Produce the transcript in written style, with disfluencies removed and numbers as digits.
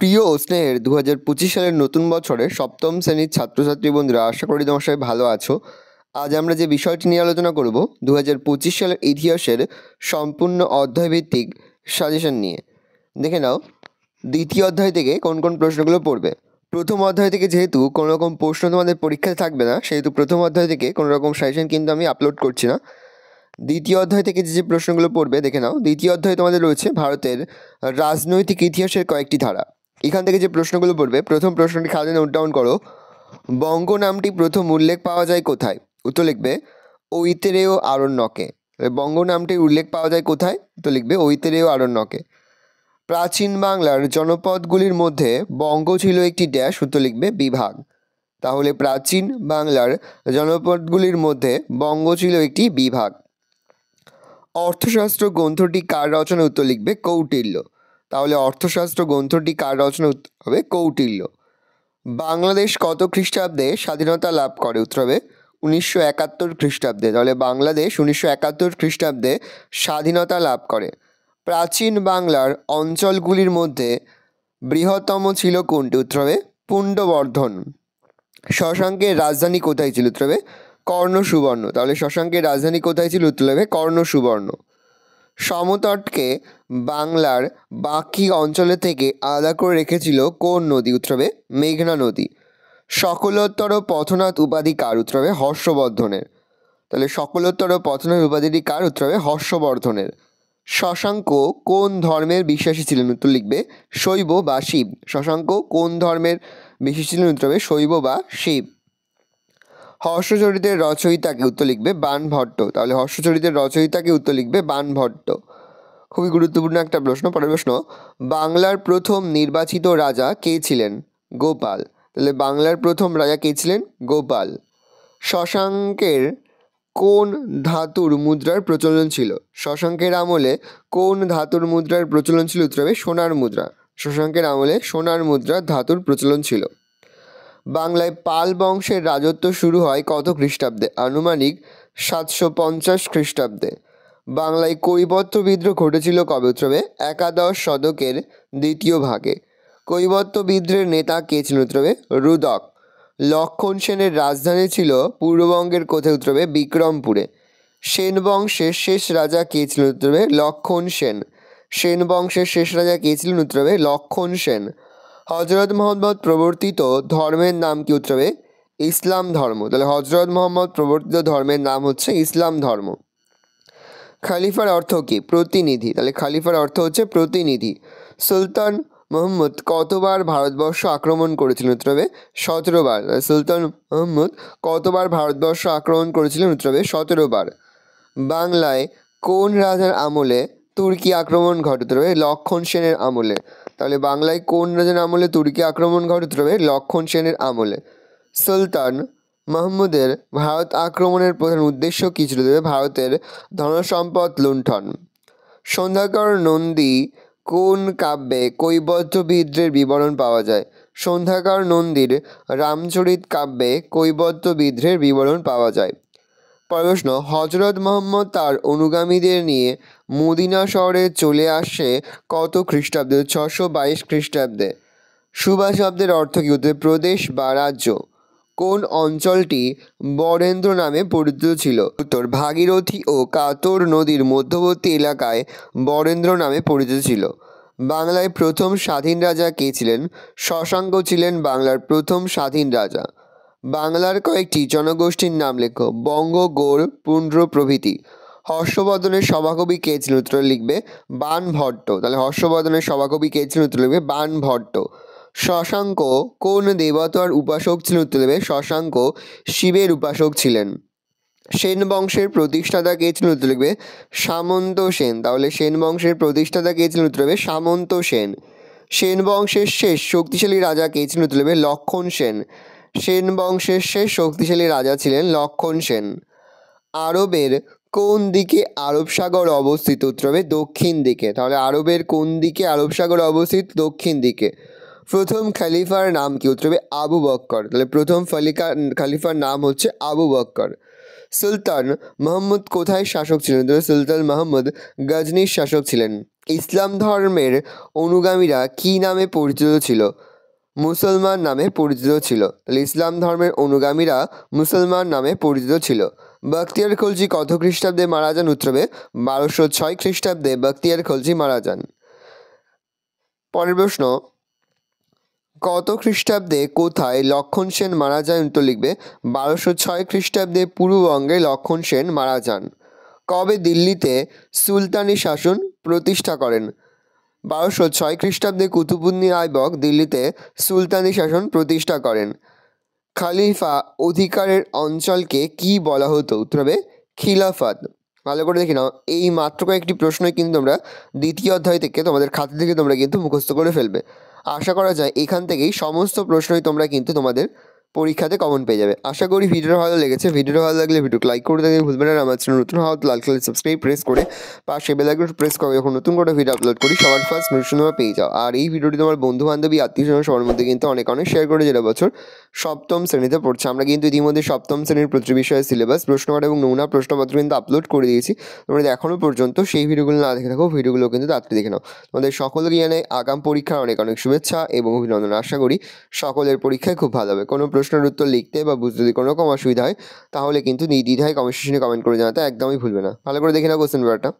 প্রিয় ও স্নেহের 2025 সালের নতুন বছরে সপ্তম শ্রেণীর ছাত্রছাত্রী বন্ধুরা, আশা করি তোমার সবাই ভালো আছো। আজ আমরা যে বিষয়টি নিয়ে আলোচনা করব 2025 সালের ইতিহাসের সম্পূর্ণ অধ্যায়ভিত্তিক সাজেশন নিয়ে। দেখে নাও দ্বিতীয় অধ্যায় থেকে কোন কোন প্রশ্নগুলো পড়বে। প্রথম অধ্যায় থেকে যেহেতু কোনো রকম প্রশ্ন তোমাদের পরীক্ষায় থাকবে না, সেহেতু প্রথম অধ্যায় থেকে কোনো রকম সাজেশন কিন্তু আমি আপলোড করছি না। দ্বিতীয় অধ্যায় থেকে যে প্রশ্নগুলো পড়বে দেখে নাও। দ্বিতীয় অধ্যায়ে তোমাদের রয়েছে ভারতের রাজনৈতিক ইতিহাসের কয়েকটি ধারা। এখান থেকে যে প্রশ্নগুলো পড়বে, প্রথম প্রশ্নটি খালি নোট ডাউন করো। বঙ্গ নামটি প্রথম উল্লেখ পাওয়া যায় কোথায়? উত্তর লিখবে ঐতরেয় আরণ্যকে। বঙ্গ নামটির উল্লেখ পাওয়া যায় কোথায়? উত্তর লিখবে ঐতরেয় আরণ্যকে। প্রাচীন বাংলার জনপদগুলির মধ্যে বঙ্গ ছিল একটি ড্যাশ। উত্তর লিখবে বিভাগ। তাহলে প্রাচীন বাংলার জনপদগুলির মধ্যে বঙ্গ ছিল একটি বিভাগ। অর্থশাস্ত্র গ্রন্থটি কার রচনা? উত্তর লিখবে কৌটিল্য। তাহলে অর্থশাস্ত্র গ্রন্থটি কার রচনা হবে? কৌটিল্য। বাংলাদেশ কত খ্রিস্টাব্দে স্বাধীনতা লাভ করে? উত্তর হবে 1971 খ্রিস্টাব্দে। তাহলে বাংলাদেশ 1971 খ্রিস্টাব্দে স্বাধীনতা লাভ করে। প্রাচীন বাংলার অঞ্চলগুলির মধ্যে বৃহত্তম ছিল কোনটি? উত্তর হবে পুণ্ড্রবর্ধন। শশাঙ্কের রাজধানী কোথায় ছিল? উত্তর হবে কর্ণসুবর্ণ। তাহলে শশাঙ্কের রাজধানী কোথায় ছিল? উত্তর হবে কর্ণসুবর্ণ। সমতটকে বাংলার বাকি অঞ্চলের থেকে আলাদা করে রেখেছিল কোন নদী? উত্তর হবে মেঘনা নদী। সকলোত্তর পথনাথ উপাধি কার? উত্তর হবে হর্ষবর্ধনের। তাহলে সকলোত্তর পথনাথ উপাধিটি কার? উত্তর হবে হর্ষবর্ধনের। শশাঙ্ক কোন ধর্মের বিশ্বাসী ছিলেন? উত্তর লিখবে শৈব বা শিব। শশাঙ্ক কোন ধর্মের বিশ্বাসী ছিলেন? উত্তর হবে শৈব বা শিব। হর্ষচরিতের রচয়িতাকে? উত্তর লিখবে বাণভট্ট। তাহলে হর্ষচরিতের রচয়িতাকে? উত্তর লিখবে বাণভট্ট। খুবই গুরুত্বপূর্ণ একটা প্রশ্ন। পরের প্রশ্ন, বাংলার প্রথম নির্বাচিত রাজা কে ছিলেন? গোপাল। তাহলে বাংলার প্রথম রাজা কে ছিলেন? গোপাল। শশাঙ্কের কোন ধাতুর মুদ্রার প্রচলন ছিল? শশাঙ্কের আমলে কোন ধাতুর মুদ্রার প্রচলন ছিল? উত্তর হবে সোনার মুদ্রা। শশাঙ্কের আমলে সোনার মুদ্রার ধাতুর প্রচলন ছিল। বাংলায় পাল বংশের রাজত্ব শুরু হয় কত খ্রিস্টাব্দে? আনুমানিক 750 খ্রিস্টাব্দে। বাংলায় কৈবর্ত বিদ্রোহ ঘটেছিল কবে? উত্তর হবে একাদশ শতকের দ্বিতীয় ভাগে। কৈবর্ত বিদ্রোহের নেতা কে ছিল? উত্তর হবে রুদক। লক্ষণ সেনের রাজধানী ছিল পূর্ববঙ্গের কোথায়? উত্তর হবে বিক্রমপুরে। সেন বংশের শেষ রাজা কে ছিল? উত্তর হবে লক্ষণ সেন। সেন বংশের শেষ রাজা কে ছিলেন? উত্তর হবে লক্ষণ সেন। হজরত মোহাম্মদ প্রবর্তিত ধর্মের নাম কি? উত্তর হবে ইসলাম ধর্ম। তাহলে হজরত মোহাম্মদ প্রবর্তিত ধর্মের নাম হচ্ছে ইসলাম ধর্ম। খলিফার অর্থ কি? প্রতিনিধি। তাহলে খলিফার অর্থ হচ্ছে প্রতিনিধি। সুলতান মোহাম্মদ কতবার ভারতবর্ষ আক্রমণ করেছিলেন? উত্তর হবে 17 বার। সুলতান মোহাম্মদ কতবার ভারতবর্ষ আক্রমণ করেছিলেন? উত্তর হবে 17 বার। বাংলায় কোন রাজার আমলে তুর্কি আক্রমণ ঘটে? উত্তর হবে লক্ষণ সেনের আমলে। তাহলে বাংলায় কোন রাজার আমলে তুর্কি আক্রমণ ঘটে? উত্তর হবে লক্ষণ সেনের আমলে। সুলতান মাহমুদের ভারত আক্রমণের প্রধান উদ্দেশ্য কী ছিল? ভারতের ধনসম্পদ লুণ্ঠন। সন্ধ্যাকর নন্দী কোন কাব্যে কৈবর্ত বিদ্রোহের বিবরণ পাওয়া যায়? সন্ধ্যাকর নন্দীর রামচরিত কাব্যে কৈবর্ত বিদ্রোহের বিবরণ পাওয়া যায়। প্রশ্ন, হজরত মোহাম্মদ তার অনুগামীদের নিয়ে মদিনা শহরে চলে আসে কত খ্রিস্টাব্দে? 622 খ্রিস্টাব্দে। সুবা শব্দের অর্থ কী? প্রদেশ বা রাজ্য। কোন অঞ্চলটি বরেন্দ্র নামে পরিচিত ছিল? উত্তর ভাগীরথী ও কাতর নদীর মধ্যবর্তী এলাকায় বরেন্দ্র নামে পরিচিত ছিল। বাংলায় প্রথম স্বাধীন রাজা কে ছিলেন? শশাঙ্ক ছিলেন বাংলার প্রথম স্বাধীন রাজা। বাংলার কয়েকটি জনগোষ্ঠীর নাম লেখো। বঙ্গ, গৌড়, পুণ্ড্র প্রভৃতি। হর্ষবর্ধনের সভাকবি কে ছিলেন? উত্তর লিখবে বাণভট্ট। তাহলে হর্ষবর্ধনের সভাকবি কে ছিলেন? উত্তর লিখবে বাণভট্ট। শশাঙ্ক কোন দেবতার উপাসক ছিলেন? উত্তর দেবে শশাঙ্ক শিবের উপাসক ছিলেন। সেন বংশের প্রতিষ্ঠাতা কে ছিলেন? উত্তর লিখবে সামন্ত সেন। তাহলে সেন বংশের প্রতিষ্ঠাতা কে ছিলেন? উত্তর হবে সামন্ত সেন। সেন বংশের শেষ শক্তিশালী রাজা কে ছিলেন? উত্তর লিখবে লক্ষণ সেন। সেন বংশের শেষ শক্তিশালী রাজা ছিলেন লক্ষণ সেন। আরবের কোন দিকে আরব সাগর অবস্থিত? উত্তর হবে দক্ষিণ দিকে। তাহলে আরবের কোন দিকে আরব সাগর অবস্থিত? দক্ষিণ দিকে। প্রথম খলিফার নাম কি? উত্তর হবে আবু বক্কর। তাহলে প্রথম খলিফার নাম হচ্ছে আবু বক্কর। সুলতান মোহাম্মদ কোথায় শাসক ছিলেন? সুলতান মোহাম্মদ গজনির শাসক ছিলেন। ইসলাম ধর্মের অনুগামীরা কী নামে পরিচিত ছিল? মুসলমান নামে পরিচিত ছিল। তাহলে ইসলাম ধর্মের অনুগামীরা মুসলমান নামে পরিচিত ছিল। বখতিয়ার খলজি কত খ্রিস্টাব্দে মারা যান? উত্তরে 1206 খ্রিস্টাব্দে বখতিয়ার খলজি মারা যান। পরের প্রশ্ন, কত খ্রিস্টাব্দে কোথায় লক্ষণ সেন মারা যান? উত্তর লিখবে 1206 খ্রিস্টাব্দে পূর্ববঙ্গে লক্ষণ সেন মারা যান। কবে দিল্লিতে সুলতানি শাসন প্রতিষ্ঠা করেন? 1206 খ্রিস্টাব্দে কুতুবউদ্দিন আইবক দিল্লিতে সুলতানি শাসন প্রতিষ্ঠা করেন। খলিফা অধিকারের অঞ্চলকে কি বলা হতো? উত্তর হবে খিলাফত। ভালো করে দেখে নাও, এই মাত্র কয়েকটি প্রশ্নই কিন্তু তোমরা দ্বিতীয় অধ্যায় থেকে তোমাদের খাতা থেকে তোমরা কিন্তু মুখস্থ করে ফেলবে। আশা করা যায় এখান থেকেই সমস্ত প্রশ্নই তোমরা কিন্তু তোমাদের পরীক্ষাতে কমন পেয়ে যাবে। আশা করি ভিডিওটা ভালো লেগেছে। ভিডিওটা ভালো লাগলে ভিডিওকে লাইক করে দেবে, ভুলবেন না। আমার চ্যানেল নতুন হওয়া লাল কালার সাবস্ক্রাইব প্রেস করে পাশে বেল আইকন প্রেস করে যখন নতুন করে ভিডিও আপলোড করি সবার ফার্স্ট নোটিফিকেশন পেয়ে যাও। আর এই ভিডিওটি তোমার বন্ধু বান্ধবী আত্মীয়স্বজন সবার মধ্যে কিন্তু অনেক শেয়ার করে, যেটা বছর সপ্তম শ্রেণীতে পড়ছে। আমরা কিন্তু ইতিমধ্যে সপ্তম শ্রেণীর প্রতি বিষয়ের সিলেবাস, প্রশ্নকার এবং নমুনা প্রশ্নপত্র কিন্তু আপলোড করে দিয়েছি। তোমরা এখনও পর্যন্ত সেই ভিডিওগুলো না দেখে থাকো, ভিডিওগুলো কিন্তু তাড়াতাড়ি দেখে নাও। তোমাদের সকলকে জানাই আগাম পরীক্ষার অনেক শুভেচ্ছা এবং অভিনন্দন। আশা করি সকলের পরীক্ষায় খুব ভালো হবে। কোনো প্রশ্নের উত্তর লিখতে বা বুঝতে যদি কোনো রকম অসুবিধা হয় তাহলে কিন্তু নির্দ্বিধায় কমেন্ট সেকশনে কমেন্ট করে জানাতে একদমই ভুলবে না। ভালো করে দেখে নাও কোশ্চেন পেপারটা।